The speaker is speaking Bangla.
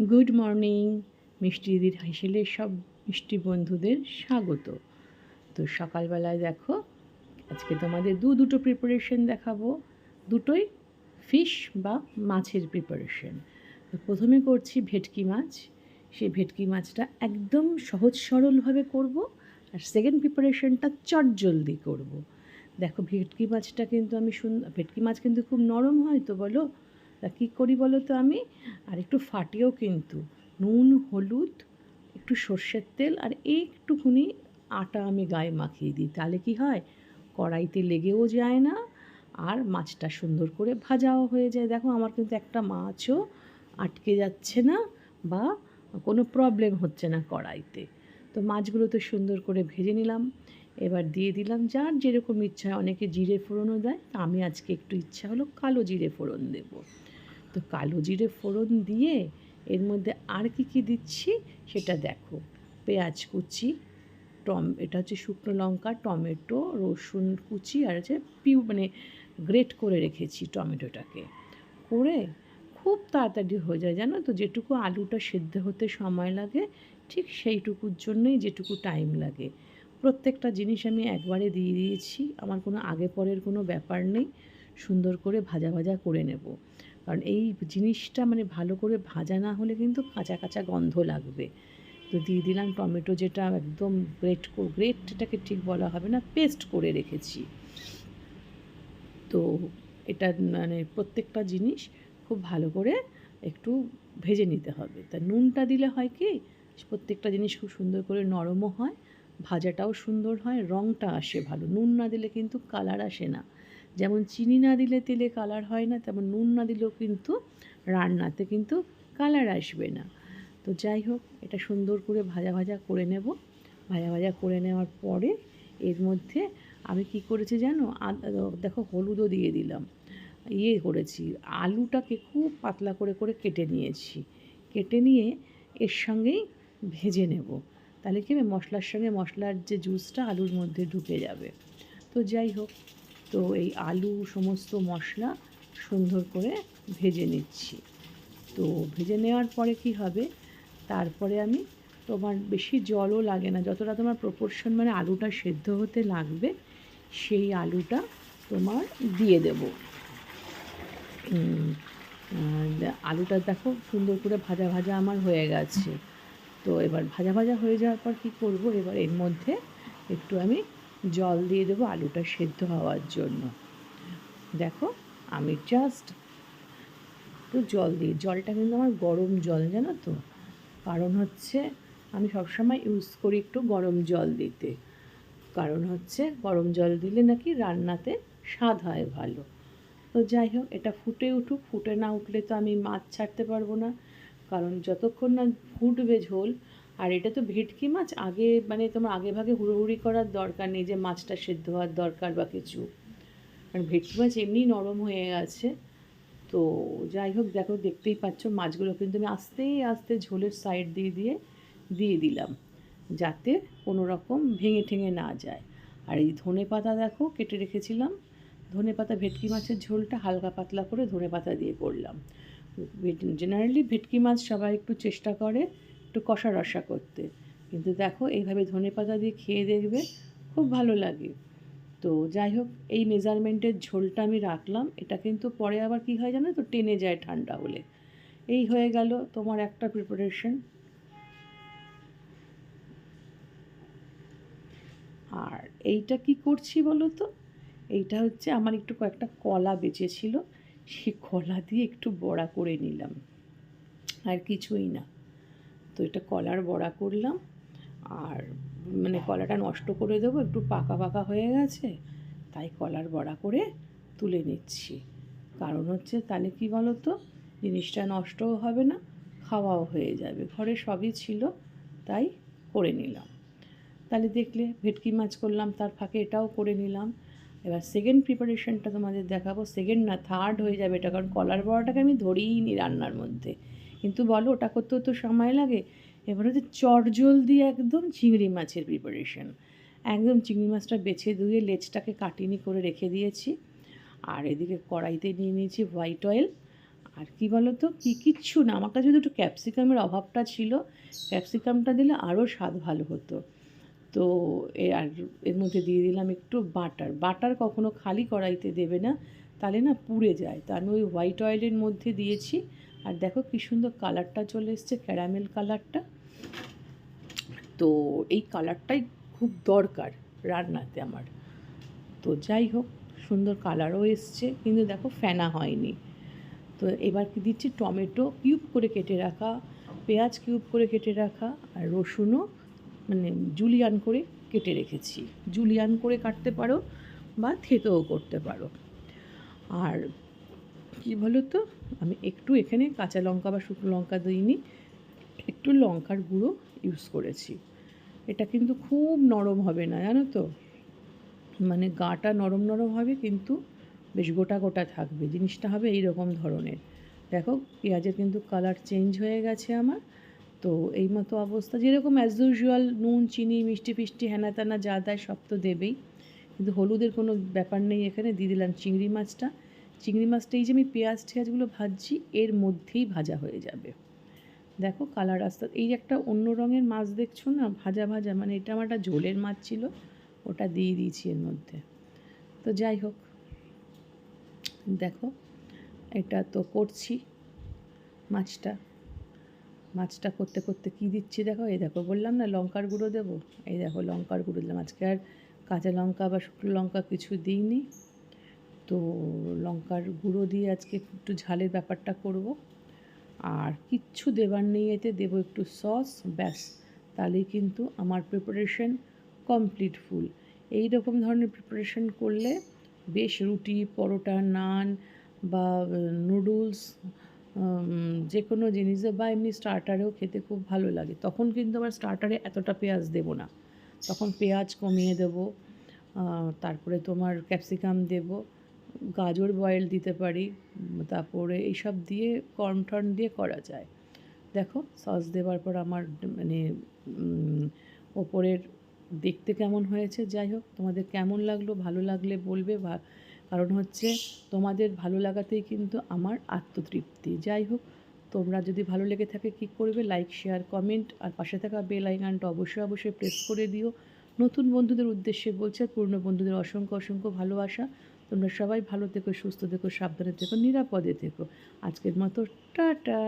Good morning. মিষ্টি দিদির হাসিলের সব মিষ্টি বন্ধুদের স্বাগত। তো সকালবেলায় দেখো, আজকে তোমাদের দুটো প্রিপারেশন দেখাবো। দুটোই ফিশ বা মাছের প্রিপারেশন। তো প্রথমে করছি ভেটকি মাছ। সেই ভেটকি মাছটা একদম সহজ সরলভাবে করব, আর সেকেন্ড প্রিপারেশনটা চটজলদি করব। দেখো, ভেটকি মাছটা কিন্তু ভেটকি মাছ কিন্তু খুব নরম হয়, তো বলো তা কী করি বলো তো আমি। আর একটু ফাটিয়েও কিন্তু নুন, হলুদ, একটু সর্ষের তেল আর একটুখানি আটা আমি গায়ে মাখিয়ে দিই। তাহলে কি হয়, কড়াইতে লেগেও যায় না, আর মাছটা সুন্দর করে ভাজাও হয়ে যায়। দেখো, আমার কিন্তু একটা মাছও আটকে যাচ্ছে না বা কোনো প্রবলেম হচ্ছে না কড়াইতে। তো মাছগুলো তো সুন্দর করে ভেজে নিলাম। এবার দিয়ে দিলাম যার যেরকম ইচ্ছা হয়। অনেকে জিরে ফোড়নও দেয়, তা আমি আজকে একটু ইচ্ছা হলো কালো জিরে ফোড়ন দেব। তো কালো জিরে ফোড়ন দিয়ে এর মধ্যে আর কি কি দিচ্ছি সেটা দেখো। পেঁয়াজ কুচি, এটা হচ্ছে শুকনো লঙ্কা, টমেটো, রসুন কুচি, আর হচ্ছে গ্রেট করে রেখেছি টমেটোটাকে। করে খুব তাড়াতাড়ি হয়ে যায়, জানো তো। যেটুকু আলুটা সেদ্ধ হতে সময় লাগে, ঠিক সেইটুকুর জন্যই যেটুকু টাইম লাগে। প্রত্যেকটা জিনিস আমি একবারে দিয়ে দিয়েছি, আমার কোনো আগে পরের কোনো ব্যাপার নেই। সুন্দর করে ভাজা ভাজা করে নেব, কারণ এই জিনিসটা ভালো করে ভাজা না হলে কিন্তু কাঁচা কাঁচা গন্ধ লাগবে। তো দিয়ে দিলাম টমেটো, যেটা একদম গ্রেটটাকে ঠিক বলা হবে না, পেস্ট করে রেখেছি। তো এটা প্রত্যেকটা জিনিস খুব ভালো করে একটু ভেজে নিতে হবে। তা নুনটা দিলে হয় কি, প্রত্যেকটা জিনিস খুব সুন্দর করে নরমও হয়, ভাজাটাও সুন্দর হয়, রঙটা আসে ভালো। নুন না দিলে কিন্তু কালার আসে না। যেমন চিনি না দিলে তেলে কালার হয় না, তেমন নুন না দিলেও কিন্তু রান্নাতে কিন্তু কালার আসবে না। তো যাই হোক, এটা সুন্দর করে ভাজা ভাজা করে নেব। ভাজা ভাজা করে নেওয়ার পরে এর মধ্যে আমি কি করেছি জানো, দেখো হলুদও দিয়ে দিলাম। করেছি, আলুটাকে খুব পাতলা করে করে কেটে নিয়েছি। কেটে নিয়ে এর সঙ্গেই ভেজে নেব। তাহলে কি হবে, মশলার সঙ্গে মশলার যে জুসটা আলুর মধ্যে ঢুকে যাবে। তো যাই হোক, তো এই আলু সমস্ত মশলা সুন্দর করে ভেজে নিচ্ছি। তো ভেজে নেওয়ার পরে কি হবে, তারপরে আমি, তোমার বেশি জলও লাগে না, যতটা তোমার প্রপোর্শন আলুটা সেদ্ধ হতে লাগবে সেই আলুটা তোমার দিয়ে দেব। আলুটা দেখো সুন্দর করে ভাজা ভাজা আমার হয়ে গেছে। তো এবার ভাজা ভাজা হয়ে যাওয়ার পর কী করব, এবার এর মধ্যে একটু আমি জল দিয়ে দেবো আলুটা সেদ্ধ হওয়ার জন্য। দেখো, আমি জাস্ট একটু জল দিই। জলটা কিন্তু আমার গরম জল, জানো তো। কারণ হচ্ছে আমি সবসময় ইউজ করি একটু গরম জল দিতে। কারণ হচ্ছে গরম জল দিলে নাকি রান্নাতে স্বাদ হয় ভালো। তো যাই হোক, এটা ফুটে উঠুক। ফুটে না উঠলে তো আমি মাছ ছাড়তে পারবো না, কারণ যতক্ষণ না ফুটবে ঝোল। আর এটা তো ভেটকি মাছ, আগে তোমার আগে ভাগে হুড়োহুড়ি করার দরকার নেই যে মাছটা সেদ্ধ হওয়ার দরকার বা কিছু, কারণ ভেটকি মাছ এমনি নরম হয়ে গেছে। তো যাই হোক, দেখো দেখতেই পাচ্ছ মাছগুলো কিন্তু আমি আস্তে আস্তে ঝোলের সাইড দিয়ে দিলাম, যাতে কোনো রকম ভেঙে ঠেঙে না যায়। আর এই ধনে পাতা দেখো কেটে রেখেছিলাম, ধনে পাতা, ভেটকি মাছের ঝোলটা হালকা পাতলা করে ধনে পাতা দিয়ে করলাম। জেনারেলি ভেটকি মাছ সবাই একটু চেষ্টা করে একটু কষা রসা করতে, কিন্তু দেখো এইভাবে ধনে পাতা দিয়ে খেয়ে দেখবে, খুব ভালো লাগে। তো যাই হোক, এই মেজারমেন্টের ঝোলটা আমি রাখলাম। এটা কিন্তু পরে আবার কী হয় জানো তো, টেনে যায় ঠান্ডা হলে। এই হয়ে গেল তোমার একটা প্রিপারেশন। আর এইটা কি করছি বলো তো, এইটা হচ্ছে আমার একটু কয়েকটা কলা বেঁচেছিল, সেই কলা দিয়ে একটু বড়া করে নিলাম, আর কিছুই না। তো এটা কলার বড়া করলাম। আর কলাটা নষ্ট করে দেবো, একটু পাকা পাকা হয়ে গেছে, তাই কলার বড়া করে তুলে নিচ্ছি। কারণ হচ্ছে তাহলে কী বলো তো, জিনিসটা নষ্টও হবে না, খাওয়াও হয়ে যাবে। ঘরে সবই ছিল, তাই করে নিলাম। তাহলে দেখলে ভেটকি মাছ করলাম, তার ফাঁকে এটাও করে নিলাম। এবার সেকেন্ড প্রিপারেশনটা তোমাদের দেখাবো। সেকেন্ড না, থার্ড হয়ে যাবে এটা, কারণ কলার বড়াটাকে আমি ধরিই নি রান্নার মধ্যে। কিন্তু বলো, ওটা করতেও তো সময় লাগে। এবার হচ্ছে চটজলদি একদম চিংড়ি মাছের প্রিপারেশন। একদম চিংড়ি মাছটা বেছে ধুয়ে লেজটাকে কাটিনি করে রেখে দিয়েছি। আর এদিকে কড়াইতে নিয়ে নিয়েছি হোয়াইট অয়েল, আর কি বলো তো কিচ্ছু না, আমার কাছে যদি একটু ক্যাপসিকামের অভাবটা ছিল, ক্যাপসিকামটা দিলে আরও স্বাদ ভালো হতো। তো আর এর মধ্যে দিয়ে দিলাম একটু বাটার। বাটার কখনো খালি কড়াইতে দেবে না, তাহলে না পুড়ে যায়। তো আমি ওই হোয়াইট অয়েলের মধ্যে দিয়েছি। আর দেখো কী সুন্দর কালারটা চলে এসছে, ক্যারামেল কালারটা। তো এই কালারটাই খুব দরকার রান্নাতে আমার। তো যাই হোক, সুন্দর কালারও এসছে, কিন্তু দেখো ফেনা হয়নি। তো এবার কি দিচ্ছি, টমেটো কিউব করে কেটে রাখা, পেঁয়াজ কিউব করে কেটে রাখা, আর রসুনও মানে জুলিয়ান করে কেটে রেখেছি। জুলিয়ান করে কাটতে পারো বা থেঁতোও করতে পারো। আর কী বলো তো, আমি একটু এখানে কাঁচা লঙ্কা বা শুকনো লঙ্কা দিইনি, একটু লঙ্কার গুঁড়ো ইউজ করেছি। এটা কিন্তু খুব নরম হবে না, জানো তো, মানে গাটা নরম নরম হবে, কিন্তু বেশ গোটা গোটা থাকবে। জিনিসটা হবে এই রকম ধরনের। দেখো পেঁয়াজের কিন্তু কালার চেঞ্জ হয়ে গেছে আমার। তো এই মতো অবস্থা, যেরকম অ্যাজ ইউজুয়াল নুন চিনি মিষ্টি ফিষ্টি হ্যানা ত্যানা যা দেয় সব তো দেবেই, কিন্তু হলুদের কোনো ব্যাপার নেই এখানে। দিয়ে দিলাম চিংড়ি মাছটা। চিংড়ি মাছটা এই যে আমি পেঁয়াজ টেয়াজগুলো ভাজছি এর মধ্যেই ভাজা হয়ে যাবে। দেখো কালার আসতে, এই একটা অন্য রঙের মাছ দেখছো না, ভাজা ভাজা, মানে এটা আমার একটা ঝোলের মাছ ছিল, ওটা দিয়ে দিয়েছি এর মধ্যে। তো যাই হোক, দেখো এটা তো করছি মাছটা করতে করতে কী দিচ্ছি দেখো, এই দেখো বললাম না লঙ্কার গুঁড়ো দেবো, এই দেখো লঙ্কার গুঁড়ো দিলাম। আজকে আর কাঁচা লঙ্কা বা শুকনো লঙ্কা কিছু দিইনি, তো লঙ্কার গুঁড়ো দিয়ে আজকে একটু ঝালের ব্যাপারটা করব। আর কিচ্ছু দেবার নেই এতে, দেবো একটু সস, ব্যাস, তাহলেই কিন্তু আমার প্রিপারেশন কমপ্লিট ফুল। এই রকম ধরনের প্রিপারেশন করলে বেশ রুটি পরোটা নান বা নুডলস, যে কোনো জিনিসে বা এমনি স্টার্টারেও খেতে খুব ভালো লাগে। তখন কিন্তু আবার স্টার্টারে এতটা পেঁয়াজ দেবো না, তখন পেঁয়াজ কমিয়ে দেবো। তারপরে তোমার ক্যাপসিকাম দেবো, গাজর বয়েল দিতে পারি, তারপরে এইসব দিয়ে কর্ন টর্ন দিয়ে করা যায়। দেখো সস দেওয়ার পর আমার মানে ওপরের দেখতে কেমন হয়েছে। যাই হোক, তোমাদের কেমন লাগলো, ভালো লাগলে বলবে, কারণ হচ্ছে তোমাদের ভালো লাগাতেই কিন্তু আমার আত্মতৃপ্তি। যাই হোক, তোমরা যদি ভালো লেগে থাকে কী করবে, লাইক শেয়ার কমেন্ট আর পাশে থাকা বেল আইকনটা অবশ্যই অবশ্যই প্রেস করে দিও। নতুন বন্ধুদের উদ্দেশ্যে বলছে, আর পুরনো বন্ধুদের অসংখ্য অসংখ্য ভালোবাসা। তোমরা সবাই ভালো থেকো, সুস্থ থেকো, সাবধানে থেকো, নিরাপদে থেকো। আজকের মতো টাটা।